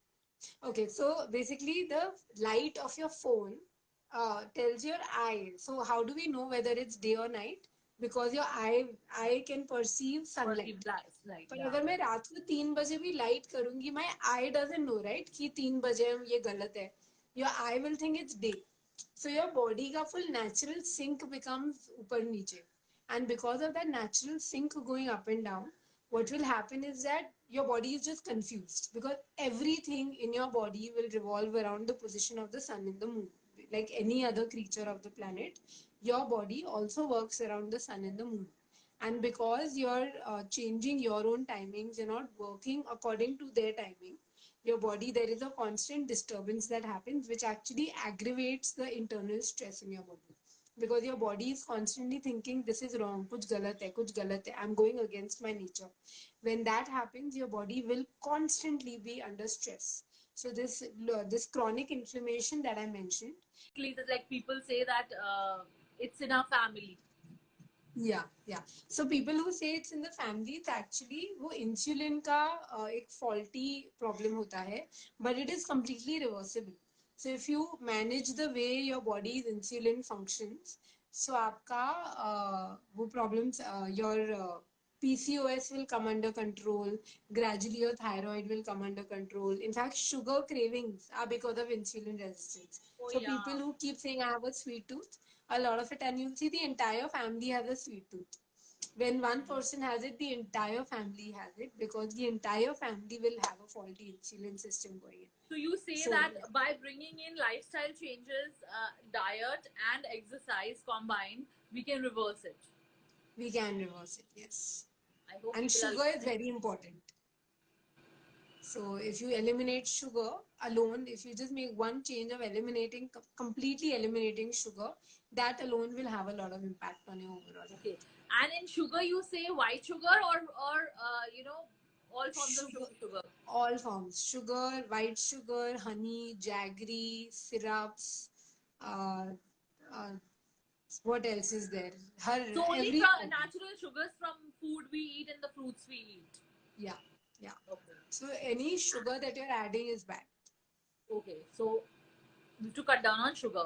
Okay, so basically the light of your phone tells your eye. So how do we know whether it's day or night? Because your eye can perceive sunlight. Perceived life, right? पर Yeah. अगर मैं रात को 3 बजे भी light करूंगी, my eye doesn't know, right? कि 3 बजे ये गलत है. Your eye will think it's day. So your body का full natural sync becomes ऊपर नीचे. And because of that natural sync going up and down, what will happen is that your body is just confused because everything in your body will revolve around the position of the sun and the moon. like any other creature of the planet, your body also works around the sun and the moon. And because you're changing your own timings, you're not working according to their timing, your body, there is a constant disturbance that happens, which actually aggravates the internal stress in your body. Because your body is constantly thinking, this is wrong, kuch galat hai, I'm going against my nature. When that happens, your body will constantly be under stress. So this chronic inflammation that I mentioned. Like people say that it's in our family. Yeah. So people who say it's in the family, it's actually वो insulin का एक faulty problem होता है, but it is completely reversible. So if you manage the way your body's insulin functions, so आपका वो problems your PCOS will come under control. Gradually, your thyroid will come under control. In fact, sugar cravings are because of insulin resistance. So people who keep saying I have a sweet tooth, a lot of it, and you'll see the entire family has a sweet tooth. When one person has it, the entire family has it, because the entire family will have a faulty insulin system going in. So you say that by bringing in lifestyle changes, diet and exercise combined, we can reverse it. We can reverse it, yes. I hope and sugar is very important. So if you eliminate sugar alone, if you just make one change of completely eliminating sugar, that alone will have a lot of impact on your overall health. Okay. And in sugar, you say white sugar or all forms of sugar? All forms. Sugar, white sugar, honey, jaggery, syrups, what else is there? So only from natural sugars from food we eat and the fruits we eat. Yeah. Okay. So any sugar that you're adding is bad. Okay. So we have to cut down on sugar.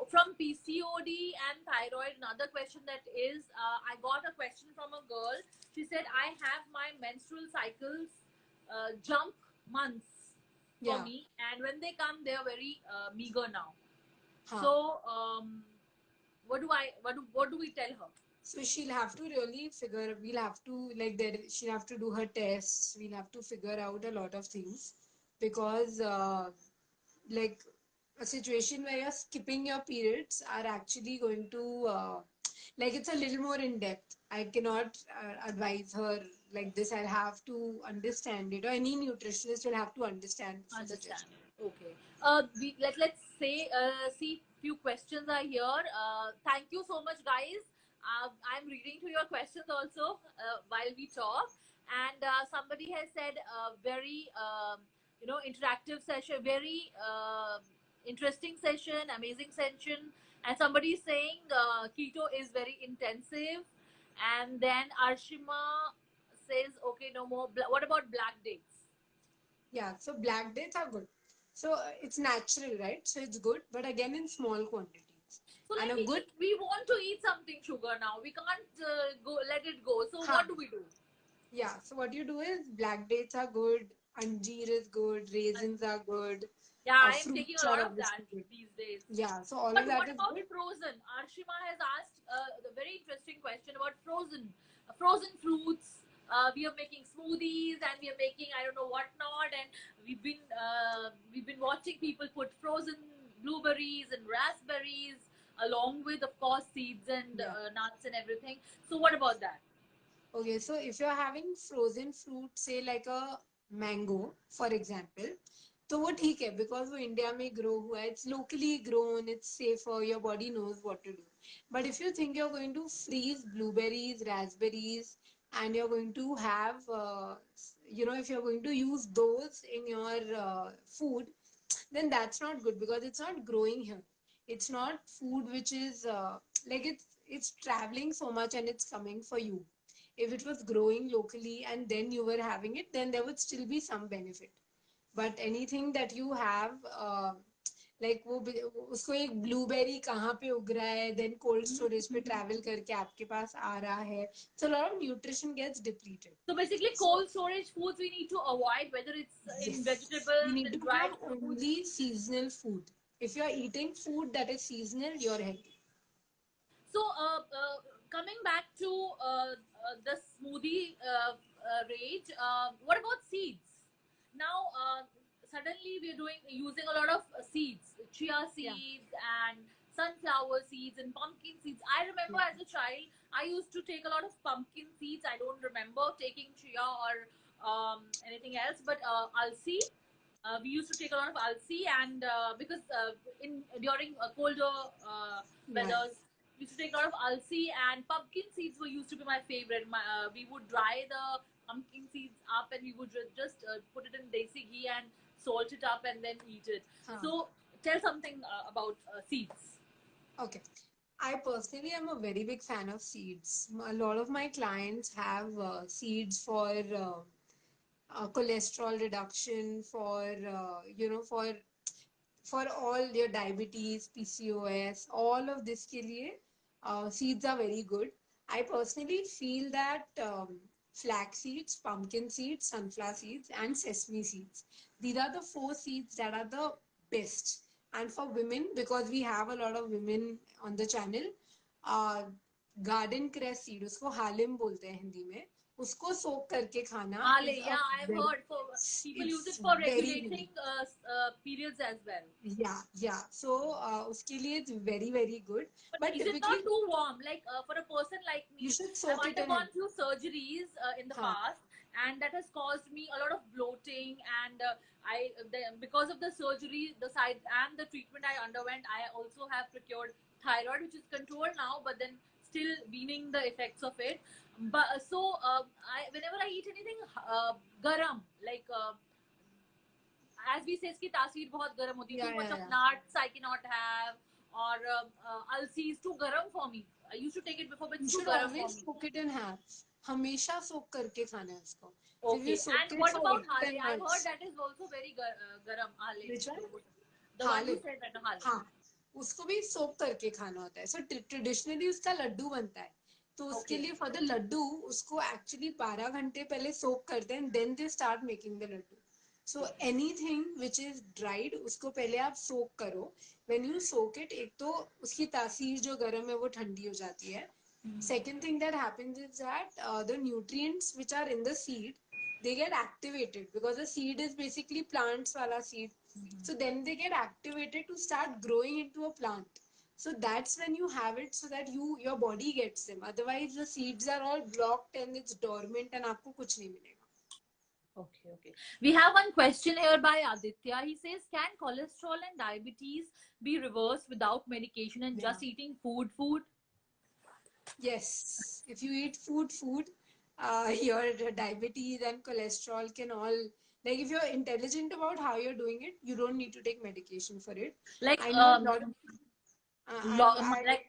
From PCOD and thyroid, another question that is, I got a question from a girl. She said, I have my menstrual cycles jump months for me, and when they come, they are very meager now. So what do we tell her? So she'll have to really we'll have to she'll have to do her tests, we'll have to figure out a lot of things, because like a situation where you're skipping your periods are actually going to it's a little more in depth. I cannot advise her like this. I'll have to understand it, or any nutritionist will have to understand. Okay. Let's say see few questions are here. Thank you so much, guys. I'm reading through your questions also while we talk, and somebody has said very interactive session, very interesting session, amazing session, and somebody is saying keto is very intensive, and then Arshima says okay, no more. What about black dates? Yeah, so black dates are good. So it's natural, right? So it's good, but again in small quantities. So we want to eat something sugar now. We can't let it go. So what do we do? Yeah, so what you do is black dates are good, anjeer is good, raisins are good. Yeah, I am taking a lot of that these days. Yeah, so all of that is good. But what about frozen? Arshima has asked the very interesting question about frozen fruits. We are making smoothies and we are making I don't know what not, and we've been watching people put frozen blueberries and raspberries along with, of course, seeds and nuts and everything. So what about that? Okay, so if you're having frozen fruit, say like a mango, for example, तो वो ठीक है, because वो India में grow हुआ है, it's locally grown, it's safer, your body knows what to do. But if you think you're going to freeze blueberries, raspberries, and you're going to have, if you're going to use those in your food, then that's not good, because it's not growing here. It's not food which is it's traveling so much and it's coming for you. If it was growing locally and then you were having it, then there would still be some benefit. But anything that you have, वो उसको एक blueberry कहाँ पे उग रहा है, then cold storage पे travel करके आपके पास आ रहा है, so a lot of nutrition gets depleted. So basically, cold storage foods we need to avoid, whether it's in vegetables, you need to have only seasonal food. If you are eating food that is seasonal, you're healthy. So coming back to the smoothie rage, what about seeds? Now suddenly we're using a lot of seeds, chia Yeah. seeds and sunflower seeds and pumpkin seeds. I remember Yeah. as a child, I used to take a lot of pumpkin seeds. I don't remember taking chia or anything else, but alsi. We used to take a lot of alsi, and because in during colder Yeah. weathers, we used to take a lot of alsi, and pumpkin seeds were used to be my favorite. We would dry the pumpkin seeds up, and we would just put it in desi ghee and salt it up, and then eat it. Huh. So, tell something about seeds. Okay. I personally am a very big fan of seeds. A lot of my clients have seeds for cholesterol reduction, for for all your diabetes, PCOS, all of this के लिए seeds are very good. I personally feel that flax seeds, pumpkin seeds, sunflower seeds, and sesame seeds. These are the four seeds that are the best. And for women, because we have a lot of women on the channel, uh, garden cress seed उसको हालिम बोलते हैं हिंदी में उसको सोक करके खाना Ale, is a yeah, I've very heard for people use it it's for very regulating periods as well. yeah so उसके लिए it's very very good But but is it typically not too warm? Like for a person like you me, should I've soak it in undergone it. few surgeries in the हाँ past, and that has caused me a lot of bloating. And because of the surgery, the side and the treatment I underwent, I also have procured thyroid, which is controlled now, but then still weaning the effects of it. But whenever I eat anything garam, like as we say, इसकी तासीर बहुत गर्म होती है. Too much of yeah nuts I cannot have, or alsi is too garam for me. I used to take it before, but you it's too should garam for always me. soak it in half हमेशा सोक करके खाना है इसको so if you Okay. soak And it what for about like hale? 10 I've heard minutes that is also very garam. Hale. which one The one you Halim said, that hale. हाँ उसको भी सोक करके खाना होता है सो ट्रेडिशनली उसका लड्डू बनता है तो उसके Okay. लिए फॉर द लड्डू उसको एक्चुअली 12 घंटे पहले सोक करते हैं then they start making the laddu so anything which is dried उसको पहले आप सोक करो व्हेन यू सोक इट एक तो उसकी तासीर जो गर्म है वो ठंडी हो जाती है second thing that happens is that the nutrients which are in the seed they get activated because the seed is basically plants wala seed so then they get activated to start growing into a plant so that's when you have it so that your body gets them otherwise the seeds are all blocked and it's dormant and आपको कुछ नहीं मिलेगा Okay, okay. We have one question here by Aditya. He says, can cholesterol and diabetes be reversed without medication and yeah just eating food? yes if you eat food your diabetes and cholesterol can all like if you're intelligent about how you're doing it you don't need to take medication for it Like, I know a lot of I like,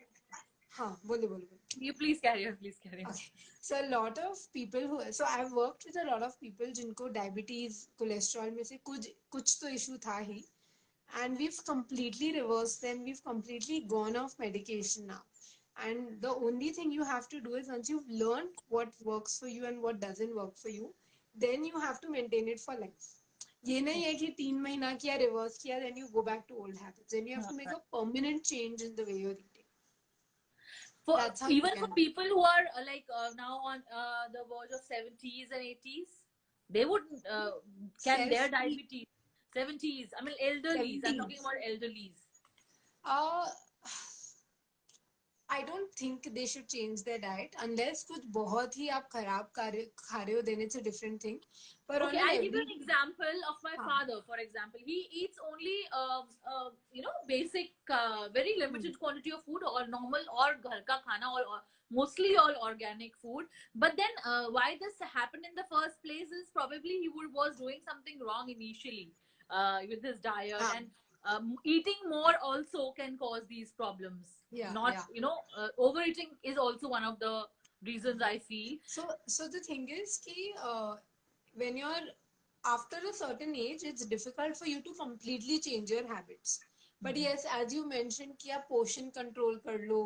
हाँ बोले बोले बोले you please carry on, please carry on. Okay. So a lot of people who so I've worked with a lot of people जिनको diabetes cholesterol में से कुछ तो issue था ही and we've completely reversed them we've completely gone off medication now and the only thing you have to do is once you've learned what works for you and what doesn't work for you then you have to maintain it for life ये नहीं है कि 3 महीना किया reverse किया then you go back to old habits then you have to make a permanent change in the way you're eating For that's how you even for can people who are now on the verge of 70s and 80s, they would can their self diabetes 70s. I mean elderlies. I'm talking 70s about elderlies. uh I don't think they should change their diet unless कुछ बहुत ही आप खराब खा रहे हो then it's a different thing but Okay, on an I'll give you every an example of my हाँ father. For example, he eats only basic, very limited quantity of food, or normal, or ghar ka khana, or mostly all organic food. But then, why this happened in the first place is probably was doing something wrong initially with his diet, हाँ and eating more also can cause these problems. Not, yeah overeating is also one of the reasons I feel. so the thing is कि when you're after a certain age it's difficult for you to completely change your habits but yes as you mentioned कि आप portion control कर लो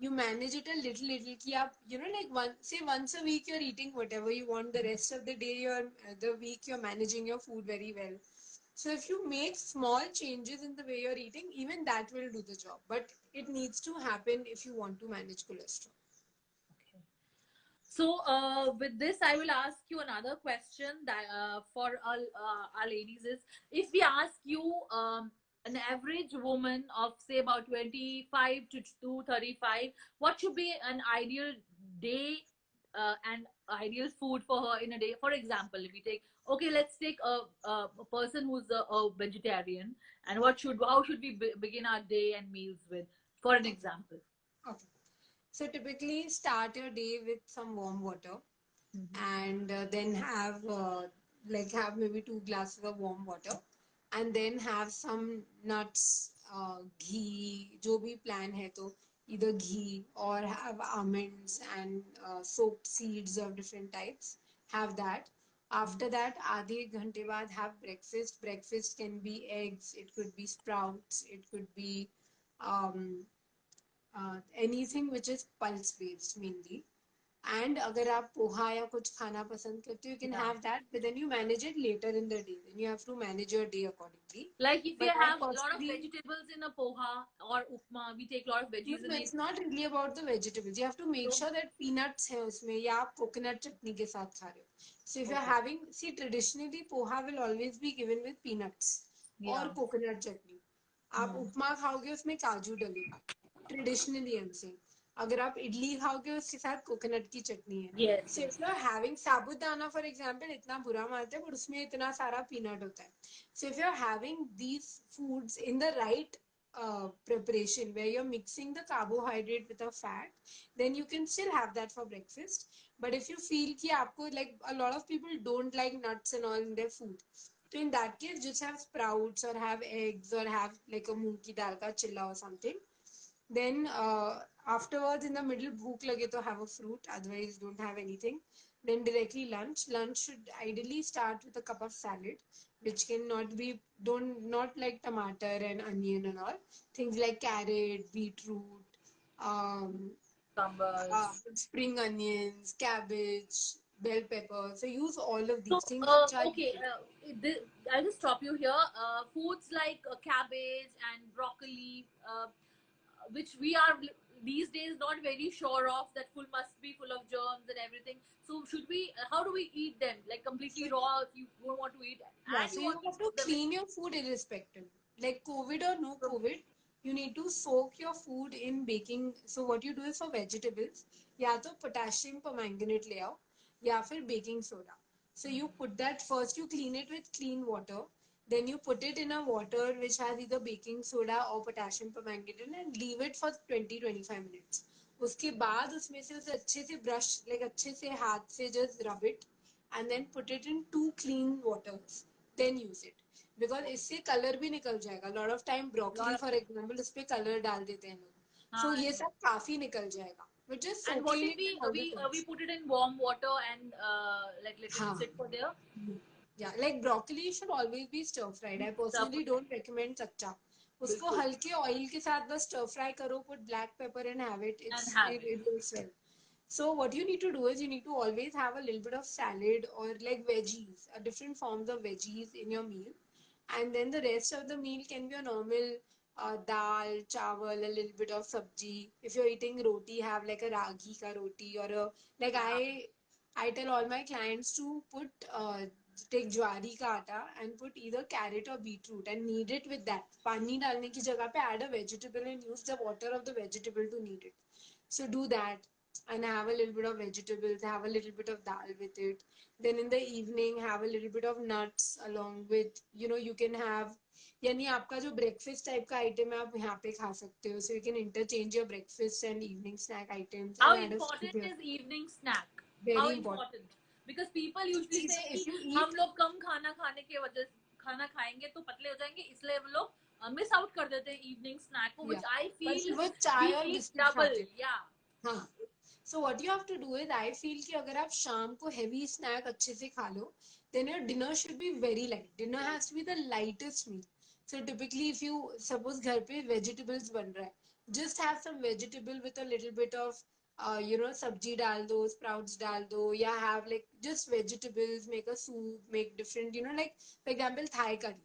you manage it a little कि आप like once a week you're eating whatever you want the rest of the day the week you're managing your food very well so if you make small changes in the way you're eating even that will do the job but it needs to happen if you want to manage cholesterol So, with this, I will ask you another question that for our ladies is, if we ask you, an average woman of say about 25 to 35, what should be an ideal day and ideal food for her in a day? For example, if we take, okay, let's take a person who's a vegetarian, and how should we begin our day and meals with, for an example? Okay. So typically start your day with some warm water and then have maybe 2 glasses of warm water and then have some nuts, ghee, जो भी plan है तो either ghee or have almonds and soaked seeds of different types. Have that. After that, आधे एक घंटे बाद have breakfast. Breakfast can be eggs, it could be sprouts, it could be um, anything which is pulse based mainly. And अगर आप पोहा या कुछ खाना पसंद करते हो, you can Yeah. have that, but then you manage it later in the day. Then you have to manage your day accordingly. Like if But you I have a lot of personally, vegetables in a poha or upma, we take a lot of no, veggies in no, it. it's not really about the vegetables. You have to make So, sure that peanuts है उसमें या आप coconut chutney के साथ खा रहे हो. So if you're okay. having, see, traditionally poha will always be given with peanuts or Yeah. coconut chutney. आप उपमा खाओगे उसमें काजू डलेगा. Traditionally I'm saying. अगर आप इडली खाओगे उसके साथ कोकोनट की चटनी है. Yes, So yes. if you're having sabudana for example, इतना बुरा मानते हैं पर उसमें इतना सारा पीनट होता है. So if you're having these foods in the right preparation where you're mixing the carbohydrate with a fat, then you can still have that for breakfast. But if you feel कि आपको, like, a lot of people don't like nuts and all in their food, so in that case just have sprouts or have eggs or have like a moong ki dal ka chilla or something. Then afterwards in the middle bhook lage to have a fruit, otherwise don't have anything. Then directly lunch. Lunch should ideally start with a cup of salad, which can not be, don't, not like tomato and onion and all. Things like carrot, beetroot, um, Sambars. spring onions, cabbage, bell pepper. So use all of So, these things which are okay, I'll just stop you here. Foods like cabbage and broccoli, which we are these days not very sure of, that full must be full of germs and everything. So, should we? How do we eat them? Like completely raw, if you don't want to eat, Yeah, and so you you want to have to cook them in. clean your food irrespective. Like COVID or no COVID, you need to soak your food in baking. So what you do is for vegetables, या तो potassium permanganate ले आओ, या फिर baking soda. So you put that first, you clean it with clean water. Then you put it in a water which has either baking soda or potassium permanganate and leave it for 20-25 minutes. उसके बाद उसमें से उसे अच्छे से brush, like अच्छे से हाथ से just rub it and then put it in 2 clean waters. Then use it. Because इससे कलर भी निकल जाएगा. Lot of time broccoli for example उस पे कलर डाल देते हैं लोग. So ये सब काफी निकल जाएगा. But just And what soaking if it in we all the we we things. put it in warm water and like let it हाँ. sit for there? Yeah, like broccoli should always be stir fried. I personally don't recommend कच्चा. उसको बिल्कुल. हल्के oil के साथ बस stir fry करो, put black pepper and have it. And have it. It works well. So what you need to do is you need to always have a little bit of salad or like veggies, different forms of veggies in your meal, and then the rest of the meal can be a normal dal, chawal, a little bit of sabji. If you're eating roti, have like a ragi ka roti or a, like, I tell all my clients to put take ज्वारी का आटा and put either carrot or beetroot and knead it with that. पानी डालने की जगह पे add a vegetable and use the water of the vegetable to knead it. So do that and have a little bit of vegetables, have a little bit of dal with it. Then in the evening, have a little bit of nuts along with, you can have, यानी आपका जो breakfast type का item है आप यहाँ पे खा सकते हो. So you can interchange your breakfast and evening snack items How and add a important fruit here. is evening snack? How Very important. important? Because people usually See, say so कि if you हम eat, लोग कम खाना खाने के वजह खाना खाएंगे तो पतले हो जाएंगे, इसलिए वो लोग मिस आउट कर देते हैं इवनिंग स्नैक को, yeah, which I पर feel फिर वो we चाय और need बिस्किट double. खाते हैं. Yeah. हाँ. So what you have to do is, I feel कि अगर आप शाम को heavy snack अच्छे से खा लो, then your dinner should be very light. Dinner has to be the lightest meal. So typically if you suppose घर पे vegetables बन रहा है, just have some vegetable with a little bit of sabji डाल दो, sprouts डाल दो, या have like just vegetables, make a soup, make different, like for example Thai curry.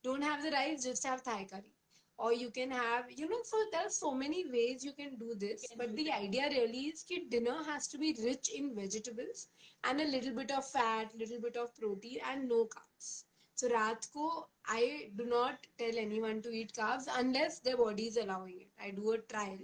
Don't have the rice, just have Thai curry. or you can have, so there are so many ways you can do this. But the idea really is that dinner has to be rich in vegetables and a little bit of fat, little bit of protein, and no carbs. So raat ko, I do not tell anyone to eat carbs unless their body is allowing it. I do a trial.